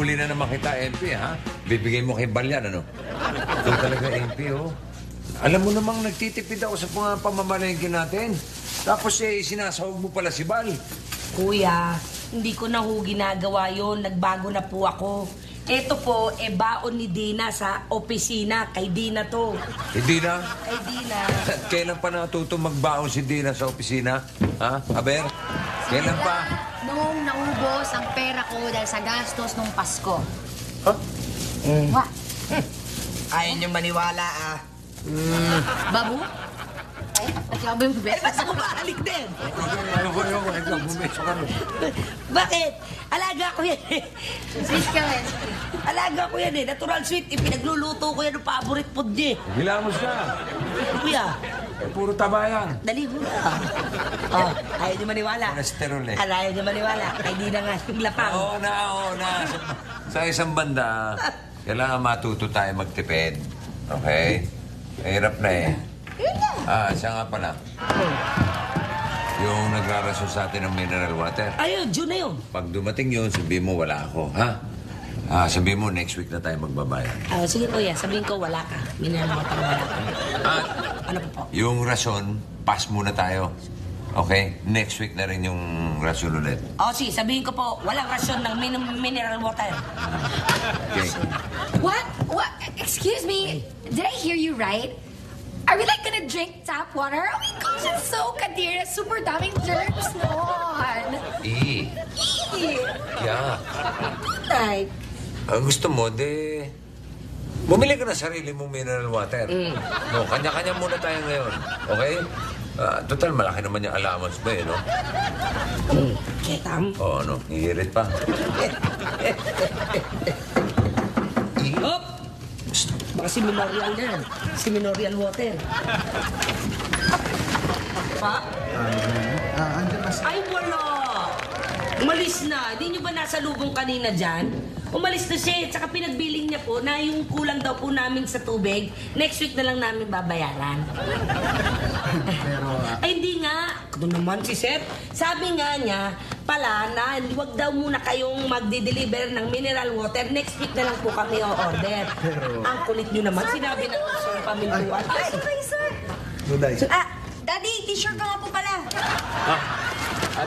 Huli na naman kita, MP, ha? Bibigay mo kay Balyan, ano? Ito talaga, MP, oh. Alam mo namang nagtitipid ako sa mga pamamalengke natin. Tapos sinasahog mo pala si Bal. Kuya, hindi ko na ho ginagawa yun. Nagbago na po ako. Ito po, baon ni Dina sa opisina. Kay Dina to. Si Dina? Kay Dina. Kailan pa natuto magbaon si Dina sa opisina? Ha? Aber? Kailan pa? Nung naubos ang pera ko dahil sa gastos nung Pasko. Ha? What? Ayaw niyo maniwala, ah. Babu? Ay, nagsabi mo ba? Basta ko maalik din. Ayoko. Bumeso ka rin. Bakit? Alaga ko yan eh. Sweet ka rin. Alaga ko yan eh. Natural sweet. Pinagluluto ko yan ng favorite food niya. Hilamos ka. Kuya, Puro taba yan. dali mo na. Oh, ayaw niyo maniwala. Cholesterol eh. Ayaw niyo maniwala. Kay Dina nga yung lapang. Oo na. Sa isang banda, kailangan matuto tayo magtipid. Okay? Mahirap na eh. Siya nga pala. Yung nagraraso sa atin ng mineral water. Ayun, June na yun. Pag dumating yun, sabihin mo wala ako, ha? Sabihin mo next week na tayo magbabayad. Sige kuya, sabihin ko wala ka. Mineral water wala ka. At Ano po? yung rason, pass muna tayo. Okay? Next week na rin yung rason ulit. Sige, sabihin ko po, walang rasyon ng mineral water. Okay? What? What? Excuse me. Did I hear you right? Are we like gonna drink tap water? Oh my gosh, it's so kadira. Super daming germs nun. Yeah. Right. Ang gusto mo, bumili ka na sarili mong mineral water. No, kanya-kanya muna tayo ngayon. Okay? Total, malaki naman yung allowance ba, no? Ketam. Oo, ano? Hihirit pa. Hop! Baka si Minorial yan. Si Minorial water. Pa? Ay, wala! Umalis na. Hindi nyo ba nasa lubong kanina dyan? Umalis na siya. Tsaka pinagbiling niya po na yung kulang daw po namin sa tubig, next week na lang namin babayaran. Ay, hindi nga. Ito naman si Seth. Sabi nga niya, pala na, huwag daw muna kayong magdi-deliver ng mineral water. Next week na lang po kami o-order. Ang kulit nyo naman. Sinabi ng Sir Pamintuan. Ay, sir. Daddy, t-shirt ka nga po pala.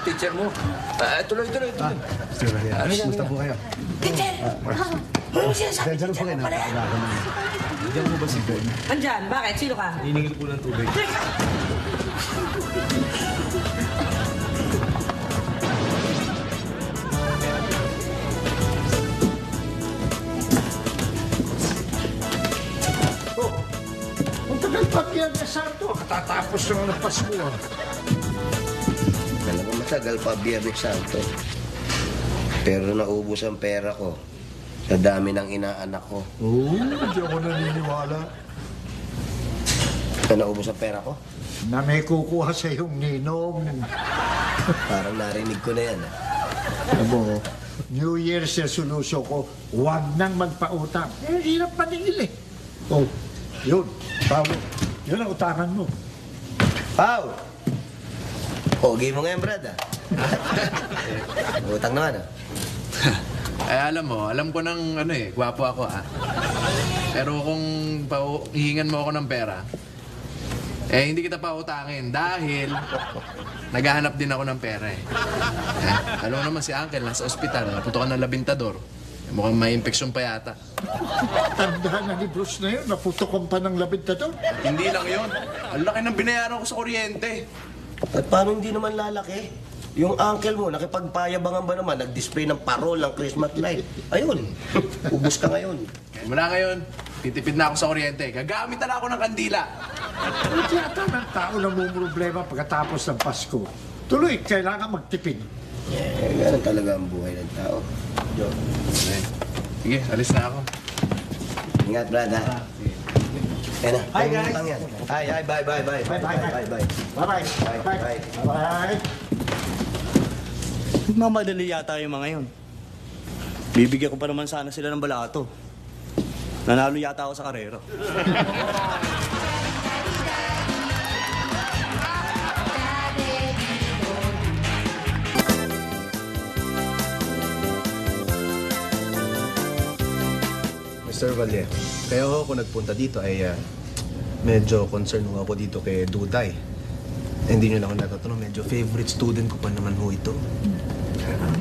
Teacher mo? Tuloy. Gusto po kayo. Teacher! Ano mo sinasabi? Diyan po kayo na. Diyan po ba si Ben? Andyan, bakit? Sino ka? Hiningil po ng tubig. Ang tagal pa yan na Santo. Katatapos naman ng Pasko. Talagang matagal pa Biyernes Santo. Pero naubos ang pera ko sa dami ng inaanak ko. Oo, hindi ako naniniwala. Naubos ang pera ko? Na may kukuha sa iyong ninong. Parang narinig ko na yan. Alam mo, New Year's resolution ko, huwag nang magpautang. Hirap maningil eh. Oh, yun. Paolo, yun ang utangan mo. Pao! Pogi mo nga yan, Brad, Utang naman, Ay, alam ko ng gwapo ako, Pero kung hihingan mo ako ng pera, hindi kita pautangin dahil naghahanap din ako ng pera, Alam mo naman si Uncle, nasa ospital, naputokan ng labintador. Mukhang may impeksyon pa yata. Tandaan na ni Bruce na yun, naputokan pa ng labintador. Hindi lang yon. Ang laki ng binayaran ko sa kuryente. At paano hindi naman lalaki? Yung uncle mo, nakipagpayabangan ba naman, nag-display ng parol ng Christmas light. Ayun, ubus ka ngayon. Mula ngayon, titipid na ako sa kuryente. Gagamit na ako ng kandila. Ano tiyata ng tao na problema pagkatapos ng Pasko? Tuloy, kailangan magtipid. Ganun talaga ang buhay ng tao. Sige, alis na ako. Ingat, Brad, Yan na, Hi, guys. utang yan. Hi, bye. Bye-bye. Bye. Bye-bye. Bye. Bye-bye. Mamadali yata yung mga yun. Bibigyan ko pa naman sana sila ng balato. Nanalo yata ako sa karera. Sir Vallejo, kaya ako nagpunta dito ay medyo concerned ho ako dito kay Duday. Hindi nyo lang ako natatanong, medyo favorite student ko pa naman ho ito.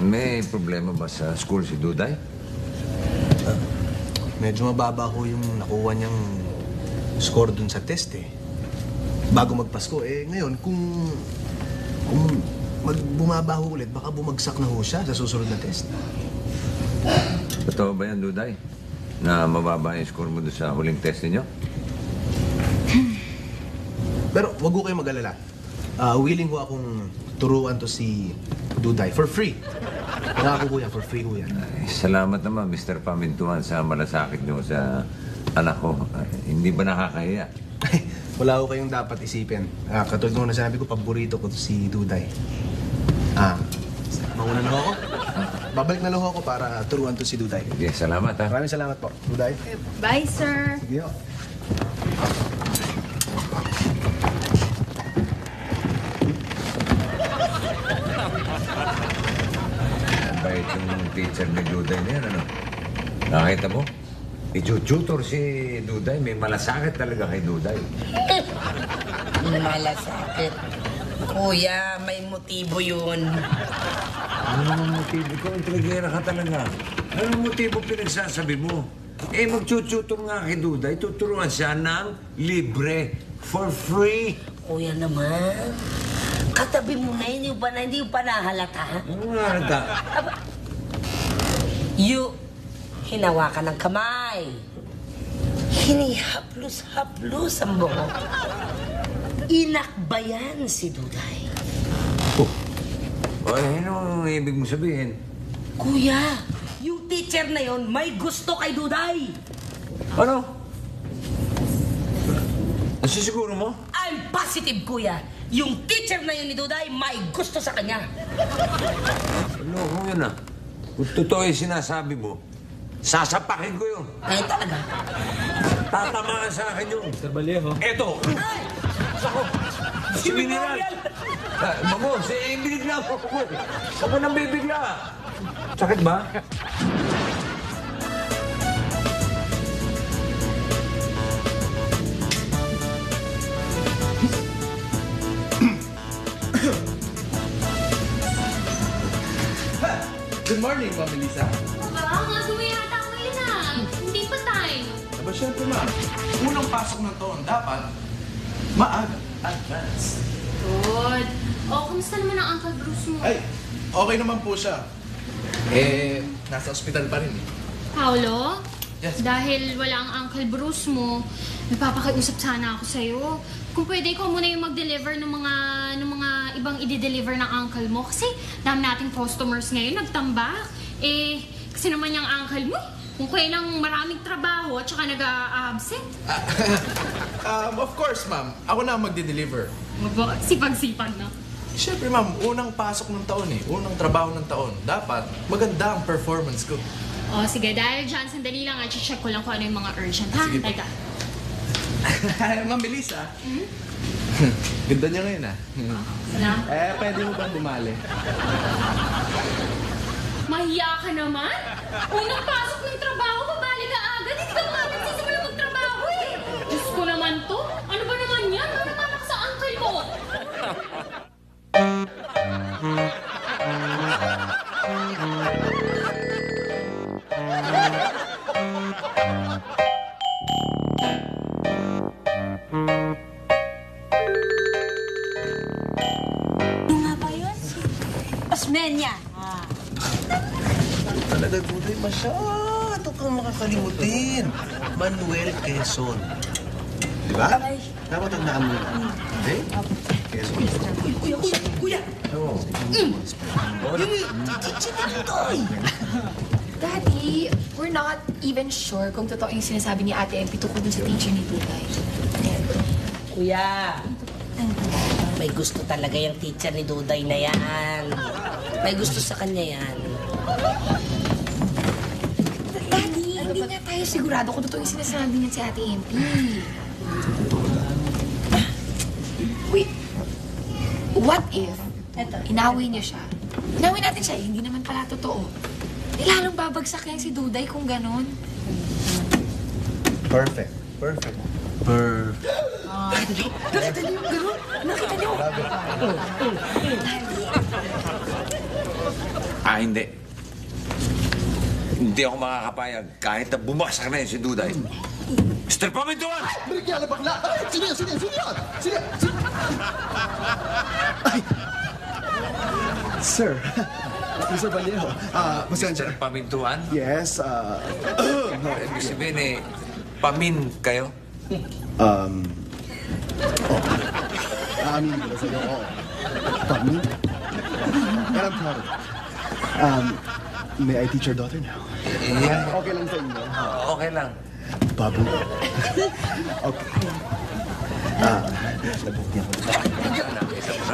May problema ba sa school si Duday? Medyo mababa ho yung nakuha niyang score dun sa test eh. Bago magpasko, ngayon kung bumaba ho ulit, baka bumagsak na ho siya sa susunod na test. Totoo ba yan, Duday? Na mababa yung score mo doon sa huling test ninyo? Pero wag ho kayo mag-alala. Willing ho akong turuan to si Duday for free. Nangako ho yan, for free ho yan. Ay, salamat naman, Mr. Pamintuan, sa malasakit nyo sa anak ko. Hindi ba nakakahiya? Wala ho kayong dapat isipin. Katulad nung nasabi ko, paborito ko to si Duday. Mauna na ho ako. Babalik na lang ho ako para turuan to si Duday. Sige, salamat ha. Maraming salamat po, Duday. Bye, sir. Sige ho. Bait yung teacher ni Duday na yan, ano? Nakita mo? I-tutor si Duday. May malasakit talaga kay Duday. Malasakit. Kuya, may motibo yun. Ano naman motibo? Ikaw ang trigera ka talaga. Anong motibo pinagsasabi mo? Mag-tutor nga kay Duday. Tuturuan siya ng libre. For free. Kuya naman, katabi mo na, hindi mo pa nahalata. Ano nga nagka? Hinawakan ng kamay. Hinihaplos-haplos ang buhok. Inakbayan si Duday. Ay, ano ang ibig mo sabihin? Kuya, yung teacher na yon may gusto kay Duday. Ano? Nasisiguro mo? I'm positive, kuya. Yung teacher na yun ni Duday may gusto sa kanya. Loko yun ah. Kung totoo yung sinasabi mo, sasapakin ko yun. Ay, talaga. Tatamaan sa akin yun. Sir Vallejo. Eto! Ako! Si Mineral! Mamo, binigla ko ako. Ako nang bibigla. Sakit ba? Good morning, Ma'am Melissa. Nga yata ako yun Hindi pa time. Aba, syempre, ma'am. Unang pasok ng taon, dapat maaga, advance. Good. Kumusta naman ang Uncle Bruce mo? Ay, okay naman po siya. Nasa ospital pa rin eh. Paolo? Yes. Dahil wala ang Uncle Bruce mo, nagpapakiusap sana ako sa'yo. Kung pwede, ikaw muna yung mag-deliver ng mga ibang i-deliver ng uncle mo. Kasi dami nating customers ngayon, nagtambak. Kasi naman yung uncle mo, kung kailang maraming trabaho at saka nag-absent. Of course, ma'am. Ako na ang magde-deliver. Sipag-sipag na. Siyempre, ma'am, unang pasok ng taon eh. Unang trabaho ng taon. Dapat maganda ang performance ko. Sige. Dahil dyan, sandali lang. I-check ko lang kung ano yung mga urgent. Ha? Sige po. Teka. Ma'am Melissa. Ganda niya ngayon ah. Salamat. Pwede mo bang bumali? Mahiya ka naman? Unang pasok ng trabaho, babali ka agad. Hindi ka nga nagsisimula magtrabaho eh. Diyos ko naman to. Ano ba naman yan? Ano naman sa uncle mo? Ano nga ba yun? Osmeña. Talaga, Duday, masyado kang makakalimutin. Manuel Quezon. Di ba? Dapat tandaan mo yun. Okay? Quezon. Kuya! Daddy, we're not even sure kung totoo yung sinasabi ni Ate MP tungkol dun sa teacher ni Duday. Kuya! May gusto talaga yung teacher ni Duday na yan. May gusto sa kanya yan. Daddy, hindi nga tayo sigurado kung totoo yung sinasabi niya si Ate MP. Wait, what if inaway niyo siya? Inaway natin siya, hindi naman pala totoo. Lalong babagsak yan si Duday kung ganon. Perfect. Perfect. Nakita niyo yung gano'n? Nakita niyo? Hindi. Hindi ako makakapayag kahit na bumaksak na yun si Duday. Mr. Pamintuan! Bigyan na bakla! Sino yan? Sino yan? Sino yan? Sino yan? Ay! Sir. Mr. Vallejo. Pasensya. Mr. Pamintuan? Yes, Ibig sabihin pamin kayo? aamin ko na sa'yo, oo. Pami? And I'm proud of it. May I teach your daughter now? Yan. Okay lang sa inyo? Okay lang. Babu. Okay. Nabukyan ko.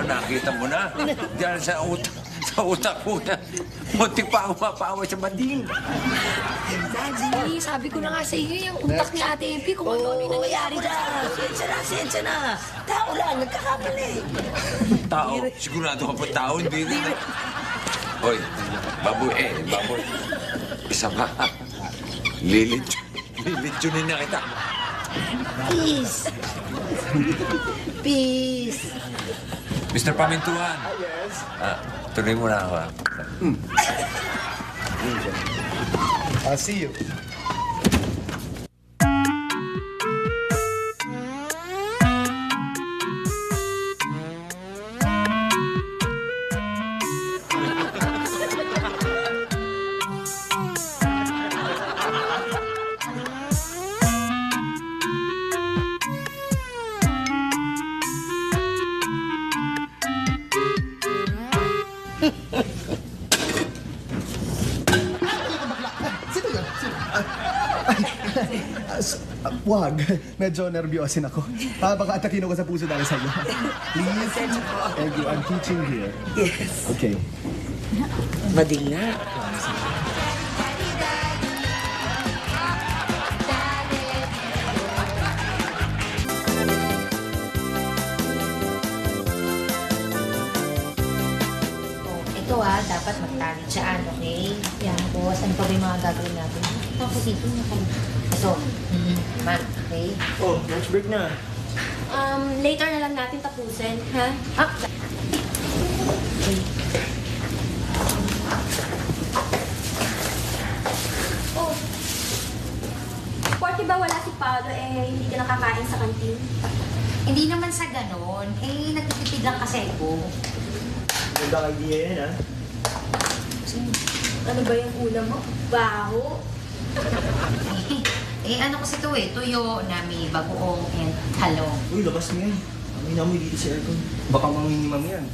Nakita mo na. Diyan sa utak mo na. Muntik pa ako mapaaway sa bading. Daddy, sabi ko na nga sa iyo, yung utak ni Ate MP, kung ano yung nangyayari dyan. Sensya na. Tao lang, nagkakamali. Tao. Sigurado ka pa tao. Hindi rin. Hoy, baboy. Isa pa. Lilitsunin na kita. Peace. Peace. Mr. Pamintuan. Yes. Tuloy mo na ako. I'll see you. Sino yun? Wag. Medyo nervyosin ako. Baka atakin ako sa puso dahil sa'yo. Please. Thank you. I'm teaching here. Yes. Okay. Bading na. Ito dapat magtalit siya, okay? Yan, tapos ano pa ba yung mga gagawin natin? Tapos dito, ito. Ma'am, okay? Oh, lunch break na. Later na lang natin tapusin, ha? Okay. Oh. Porke ba wala si Paolo, hindi ka nakakain sa kantin? Hindi naman sa ganon. Nagtitipid lang kasi ako. Ganda idea yan, ha? Ano ba yung ulam mo? Baho. Ano kasi ito tuyo na may bagoong and talong. Uy, labas mo yan. Amoy na amoy dito sa aircon. Baka manginimam yan.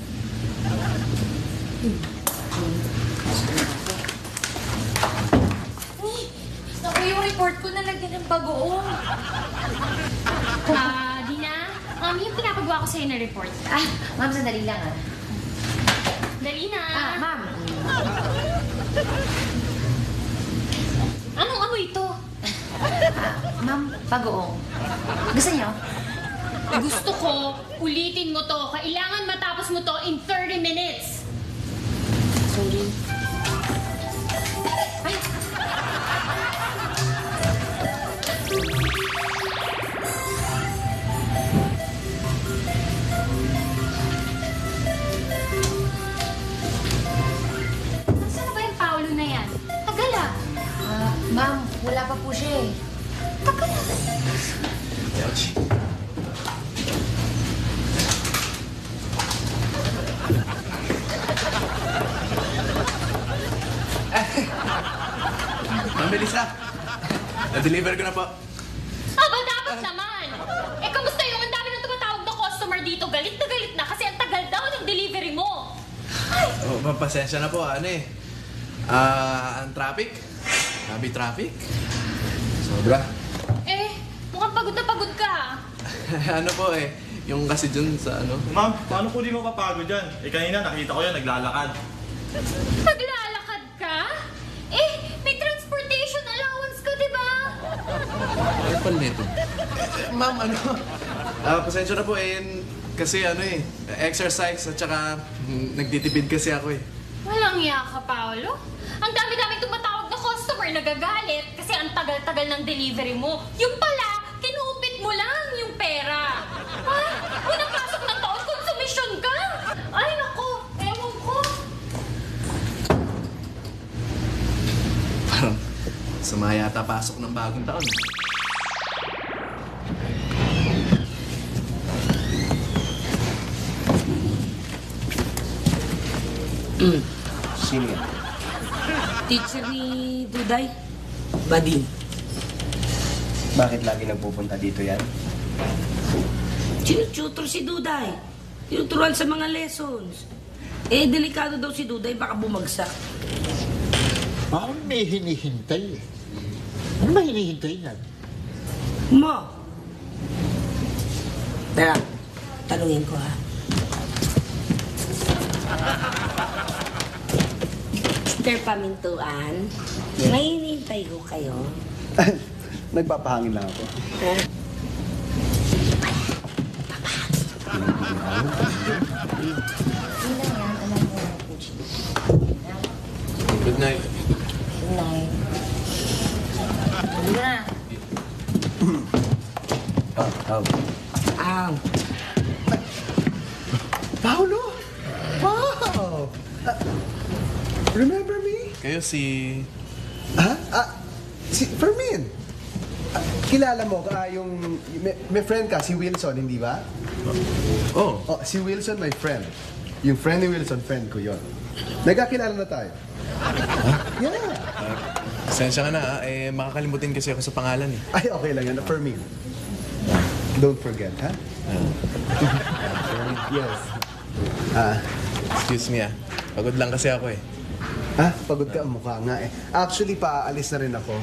Naku, yung report ko nalagyan ng bagoong. Dina, yung pinapagawa ko sa'yo na report. Ma'am, sandali lang Dali na. Ma'am. Anong amoy ito? Ma'am, bagoong. Gusto niyo? Gusto ko, ulitin mo to. Kailangan matapos mo to in 30 minutes. Sorry. Ay! Nasaan na ba yung Paolo na yan? Tagal Ma'am, wala pa po siya Tagal Ma'am Melissa, na-deliver ko na po. Aba, dapat naman. Kamusta yung ang dami nang tumatawag na customer dito? Galit na kasi ang tagal daw ng delivery mo. Oh, ma'am, pasensya na po. Ang traffic? Grabe traffic? Sobra. Mukhang pagod na pagod ka. Ano po yung kasi dun sa Ma'am, paano po di mapapagod yan? Kanina nakita ko yan, naglalakad. Naglalakad ka? May transportation allowance ka, di ba? Ano pala nito? Ma'am, pasensya na po kasi exercise at saka nagtitipid kasi ako Walang iya ka, Paolo. Ang dami-daming tumatawag na customer customer nagagalit kasi ang tagal-tagal ng delivery mo. Yung pala, kinupit mo lang yung pera. Ha? Unang pasok ng taon, konsumisyon ka. Ay, naku, ewan ko. Parang sama yata pasok ng bagong taon. Sino yan? Teacher ni Duday. Bading. Bakit lagi nagpupunta dito yan? Sinututor si Duday. Tinuturuan sa mga lessons. Eh, delikado daw si Duday, baka bumagsak. Parang may hinihintay eh. Ano ba hinihintay niyan? Ma! Tara, tanungin ko ha. Mr. Pamintuan, may hinihintay ko kayo. Nagpapahangin lang ako. Good night. Good night. Tulog na. Aw. Paolo! Wow! Remember me? Kayo si... Ha? Si Fermin. Kilala mo yung may friend ka, si Wilson, hindi ba? Oh, Oh, si Wilson, my friend. Yung friend ni Wilson, friend ko yon. Nagkakilala na tayo. Yeah. Sensya ka na makakalimutin kasi ako sa pangalan eh. Ay, okay lang yan. Fermin. Don't forget, ha? Yes. Excuse me pagod lang kasi ako eh. Pagod ka? Mukha nga eh. Actually, paalis na rin ako.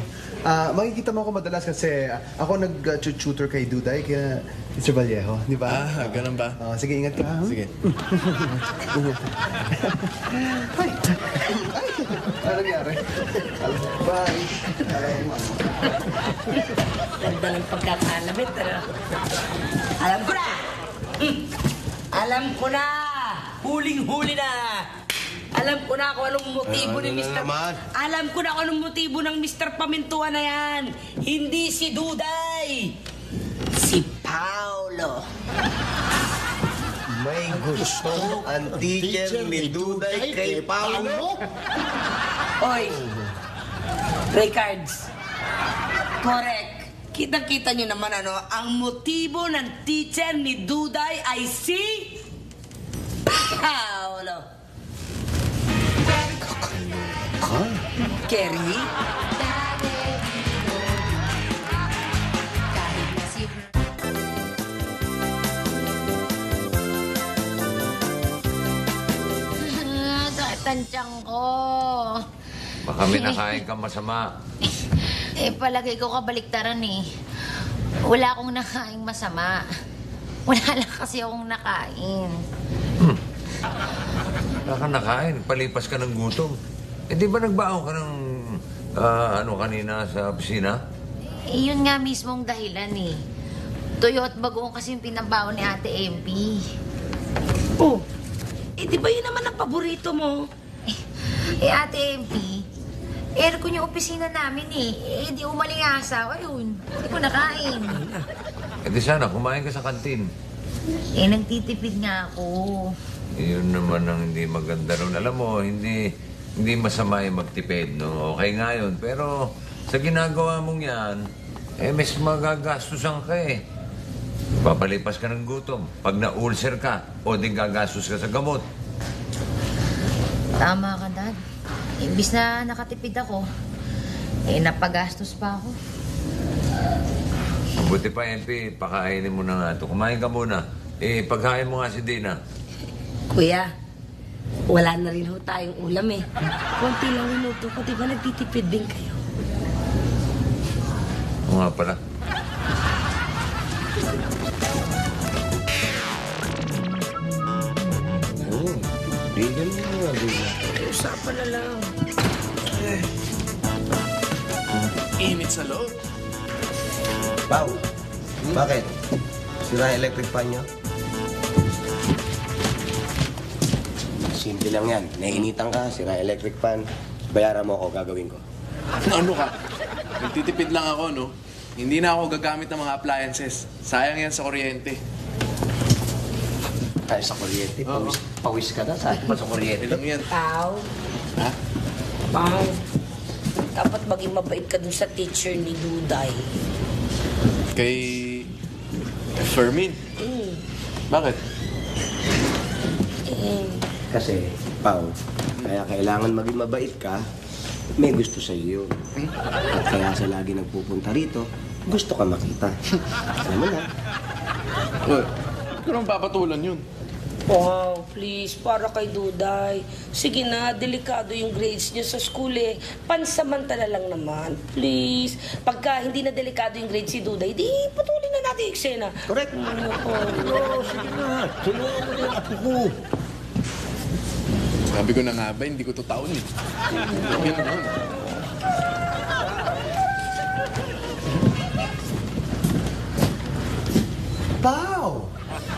Makikita mo ako madalas kasi ako nag-tutor kay Duday, kaya Mr. Vallejo, di ba? Ganun ba? Sige, ingat ka. Ha? Sige. Ay! Ano nangyari? Bye! Ganda ng pagkakalabit, pero... Alam ko na! Alam ko na! Huling-huli na! Alam ko na kung anong motibo ni Mr. Alam ko na kung anong motibo ng Mr. Pamintuan na yan! Hindi si Duday! Si Paolo! May gusto ang teacher ni Duday kay Paolo. Oy! Records. Correct. Kitang-kita nyo naman ang motibo ng teacher ni Duday ay si... Paolo. Kerry? Sakit ang tiyan ko. Baka may nakain ka masama. Palagay ko kabaliktaran eh. Wala akong nakaing masama. Wala lang kasi akong nakain. Wala ka nakain. Palipas ka ng gutom. Di ba nagbaon ka ng kanina sa opisina? Yun nga mismong dahilan eh. Tuyo at bagoong kasi yung pinabaon ni Ate MP. Oh, di ba yun naman ang paborito mo? Ate MP, aircon yung opisina namin eh. Di umalingasa. Ayun, hindi ko nakain. Di sana, kumain ka sa kantin. Nagtitipid nga ako. Yun naman ang hindi maganda ron. Alam mo, hindi masama yung magtipid, no? Okay nga yun. Pero sa ginagawa mong yan, mas magagastusan ka eh. Papalipas ka ng gutom. Pag na-ulcer ka, o di gagastos ka sa gamot. Tama ka, Dad. Imbis na nakatipid ako, napagastos pa ako. Mabuti pa, MP, pakainin mo na nga ito. Kumain ka muna. Pagkain mo nga si Dina. Kuya, wala na rin ho tayong ulam eh. Konti lang minuto ko, di ba nagtitipid din kayo? O nga pala. Bigyan mo nga, bigyan. Usapan na lang. Init sa loob. Pao, bakit? Sira electric fan niyo? Simple lang yan. Nainitan ka, sira electric fan. Bayaran mo ako, gagawin ko. Ano ka? Nagtitipid lang ako, no? Hindi na ako gagamit ng mga appliances. Sayang yan sa kuryente. Kaya sa kuryente, pawis ka na. Saan pa sa kuryente? Lang yan. Pao. Ha? Pao. Dapat maging mabait ka dun sa teacher ni Duday. Kay... Fermin? Bakit? Kasi, Pao, kaya kailangan maging mabait ka, may gusto sa iyo. At kaya sa lagi nagpupunta rito, gusto ka makita. Alam mo na. What? Ba't ko nang papatulan yun? Wow, please, para kay Duday. Sige na, delikado yung grades niya sa school eh. Pansamantala lang naman. Please. Pagka hindi na delikado yung grades si Duday, di patuloy na natin yung eksena. Correct. Sige na, tulungan mo yung apo ko. Sabi ko na nga ba, hindi ko to taon eh. Yan naman. Pao!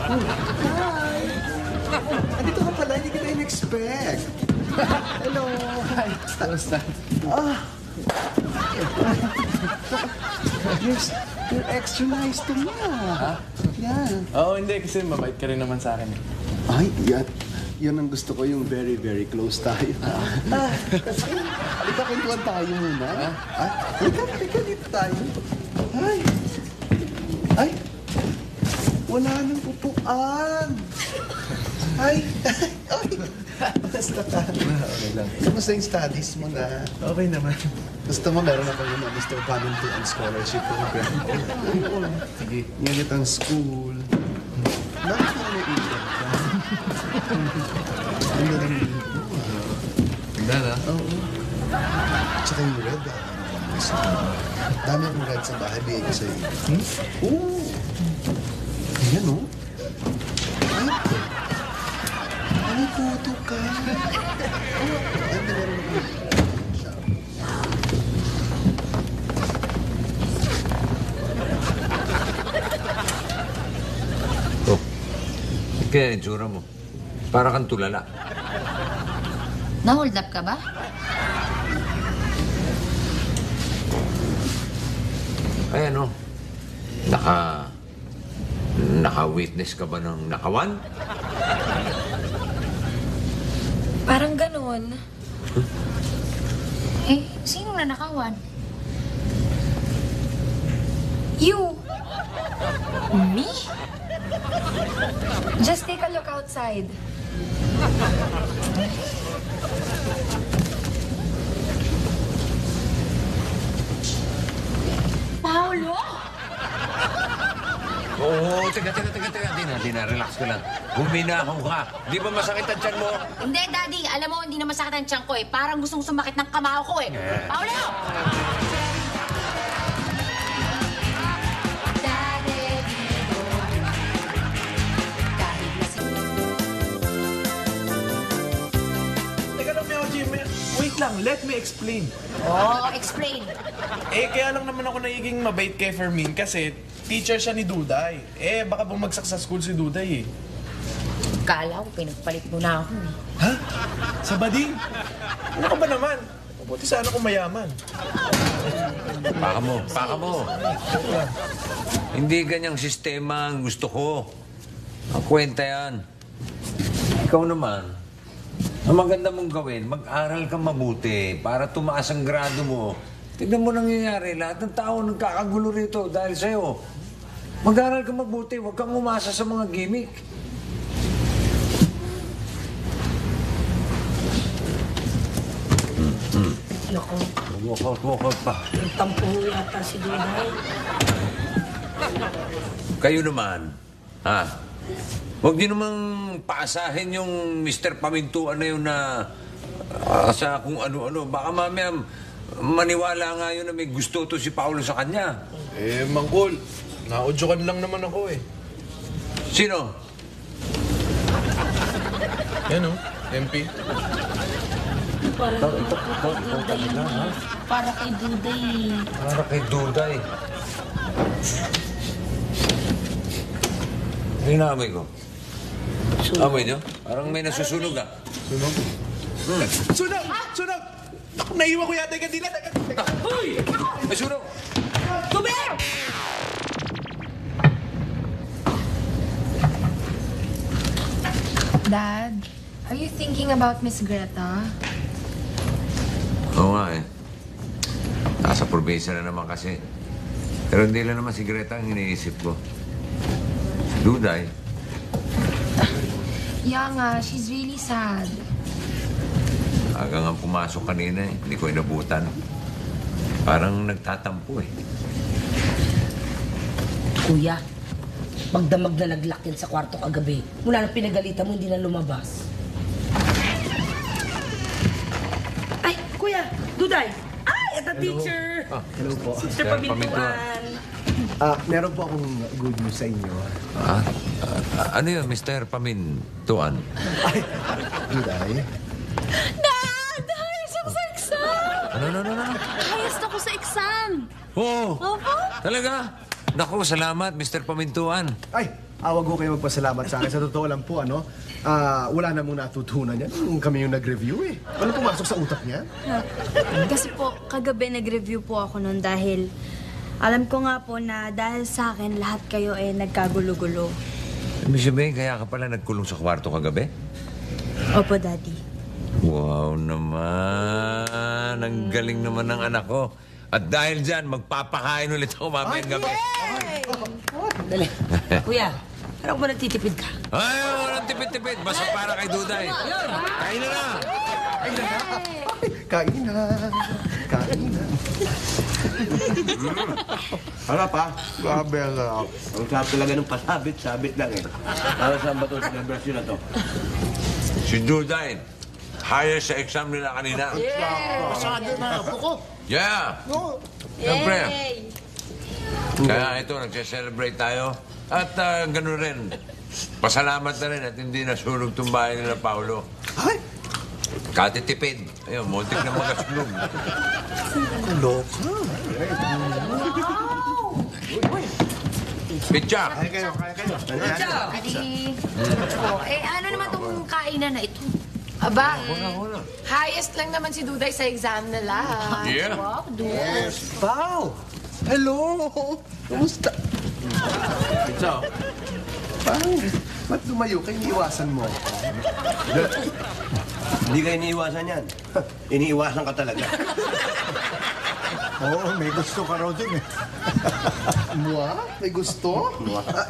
Hi! Andito ka pala, hindi kita in-expect. Hello! Hi, kamusta? You're extra nice to me. Ha? Yeah. Oo, hindi. Kasi mabait ka rin naman sa akin. Ay, yan ang gusto ko, yung very, very close tayo. Kasi, halika, kwentuhan tayo muna. Halika, dito tayo. Ay, wala nang upuan. Ay. Basta ka. Okay lang. Kamusta yung studies mo na? Okay naman. Gusto mo, meron ako yung Mr. Pamintuan Scholarship program. Sige. Ngunit ang school. Bakit mo may ilan ka? Ang ganda ng libro. Ganda na? Oo. Tsaka yung red, gusto ko. Dami akong red sa bahay, bigay ko sa'yo. Oo. Ayan, oh. Ay, po. Ay, puto ka. Ay, meron ako. Oh, kaya yung tsura mo. Para kang tulala. Na-hold up ka ba? Ay ano, naka-witness ka ba ng nakawan? Parang ganon. Eh, sino na nakawan? You! Me? Just take a look outside. Paolo? Oo, teka. Dina, relax ka lang. Huminahon ka. Di ba masakit ang tiyan mo? Hindi, Daddy. Alam mo, hindi na masakit ang tiyan ko eh. Parang gustong sumakit ng kamao ko eh. Paolo! Teka lang, Meo Jim. Wait lang, let me explain. Oh, explain. Eh, kaya lang naman ako nagiging mabait kay Fermin kasi teacher siya ni Duday. Eh, baka bumagsak sa school si Duday eh. Kala ko, pinagpalit mo na ako eh. Ha? Sa bading? Ano ka ba naman? Mabuti sana kung mayaman. Paka mo. Hindi ganyang sistema ang gusto ko. Ang kwenta yan. Ikaw naman, ang maganda mong gawin, mag-aral ka mabuti para tumaas ang grado mo. Tignan mo nangyayari, lahat ng tao nagkakagulo rito dahil sa'yo. Mag-aral ka mabuti, huwag kang umasa sa mga gimmick. Naku, Walk out pa. tampo yata si Duday. Kayo naman, huwag niyo namang paasahin yung Mr. Pamintuan na yun na sa kung ano-ano. Baka mamaya maniwala nga yun na may gusto to si Paolo sa kanya. Eh, Mangkol, naudyukan lang naman ako eh. Sino? Yan oh, MP. Para kay Duday. Para kay Duday. Hindi na amoy ko. Amoy niyo? Parang may nasusunog ah. Sunog! Sunog! Naku, naiwan ko yata yung kandila. Uy! May sunog! Tubig! Dad, are you thinking about Miss Greta? Oo nga eh. Nasa probinsya na naman kasi. Pero hindi lang naman si Greta ang iniisip ko. Duday. Yeah nga, she's really sad. Aga nga pumasok kanina eh. Hindi ko inabutan. Parang nagtatampo eh. Kuya, magdamag na naglak yan sa kwarto kagabi. Mula nang pinagalitan mo, hindi na lumabas. Ay, kuya, Duday! Ay, at the teacher! Hello po. Sister Pamintuan. Meron po akong good news sa inyo. Ano yun, Mr. Pamintuan? Duday? Dad! Ayos ako sa exam! Ano? Ayos ako sa exam! Oo! Opo? Talaga? Naku, salamat, Mr. Pamintuan. Ay, wag ko kayo magpasalamat sa akin. Sa totoo lang po, wala na mong natutunan yan. Kami yung nag-review eh. Ano pumasok sa utak niya? Kasi po, kagabi nag-review po ako nun dahil alam ko nga po na dahil sa akin, lahat kayo nagkagulo-gulo. Ibig sabihin, kaya ka pala nagkulong sa kwarto kagabi? Opo, Daddy. Wow naman! Ang galing naman ng anak ko. At dahil dyan, magpapakain ulit ako mamayang gabi. Dali. Kuya, parang ba nagtitipid ka? Ay, walang tipid-tipid. Basta para kay Duday. Kain na na! Kain na. Harap ha? Grabe ang harap. Ang sarap talaga ng pasabit-sabit lang eh. Para saan ba itong celebration na to? Si Duday, higher sa exam nila kanina. Pasado na ako ko. Yeah! Siyempre. Kaya ito, nagse-celebrate tayo. At gano'n rin. Pasalamat na rin at hindi nasunog itong bahay nila, Paolo. Ay! Katitipid. Ayun, muntik na magasunog. Loka. Pitcha! Kaya kayo. Adi. Ano naman tong kainan na ito? Aba, highest lang naman si Duday sa exam na lahat. Yeah. Wow, Duday. Pao! Hello! Kumusta? Ito. Pao, ba't lumayo ka? Iniiwasan mo ako. Hindi ka iniiwasan yan. Iniiwasan ka talaga. Oo, may gusto ka raw dun eh. Mua? May gusto?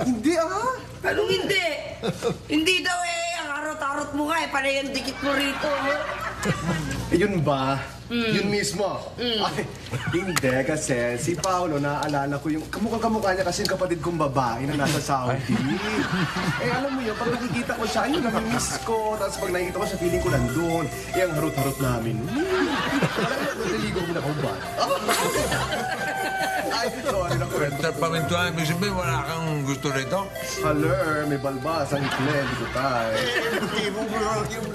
Hindi ah! Anong hindi? Hindi daw ang arot-arot mo nga panay ang dikit mo rito. Yun ba? Yun mismo? Ay, hindi kasi si Paolo, naaalala ko yung kamukha niya kasi yung kapatid kong babae na nasa Saudi. Alam mo yun, pag nakikita ko siya, ayun, nami-miss ko. Tapos pag nakikita ko siya, feeling ko nandun. Ang harot-harot namin. Naligo mo na ko ba? Ay, sorry na kwento. Mr. Pamintuan, ibig sabihin, wala kang gusto rito? Haler, may balbas ang ikle, hindi ko tayo.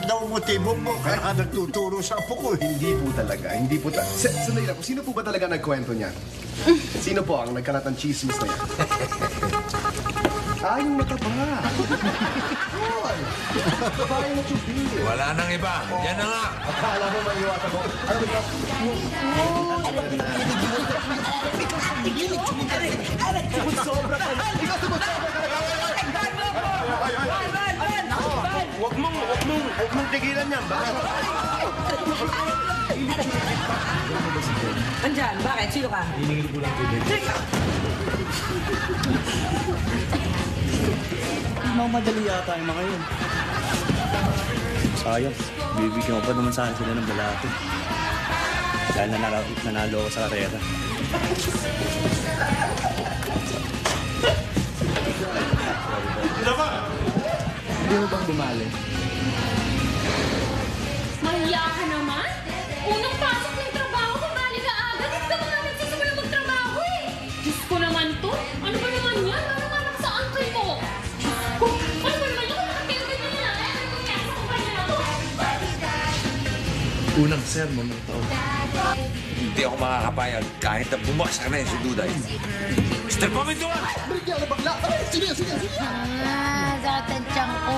Yung motibo mo, kaya ka nagtuturo sa apo ko eh. Hindi po talaga, hindi po talaga. Sandali lang, sino po ba talaga nagkwento niyan? Sino po ang nagkalat ng chismis na yan? Yung mataba. Hoy! Babae na chupi. Wala nang iba. Yan na nga. Akala mo maiwata mo. Ano ba? Sobra ka. Ikaw sumusobra ka. Huwag mong tigilan yan. Bakit? Andyan, bakit? Sino ka? Mamadali yata yung mga yun. Sayang, bibigyan ko pa naman sana sila ng balato. Dahil nanalo ako sa karera. Hindi mo bang bumali? Mahiya ka naman? Unang pasok ng trabaho, bumali ka agad. Hindi ka mga nagsisimula magtrabaho eh. Diyos ko naman to. Ano ba naman yan? Ano naman sa uncle mo? Diyos ko. Ano ba naman yan? Nakakilagay na nila. Ano ba yan? Sa kumpanya na to? Unang sermon ng taon. Hindi ako makakapayag kahit na bumagsak na yun si Duday. Mr. Pamintuan! Bigyan na bagla. Ay, sige. Sakit ang tiyan ko.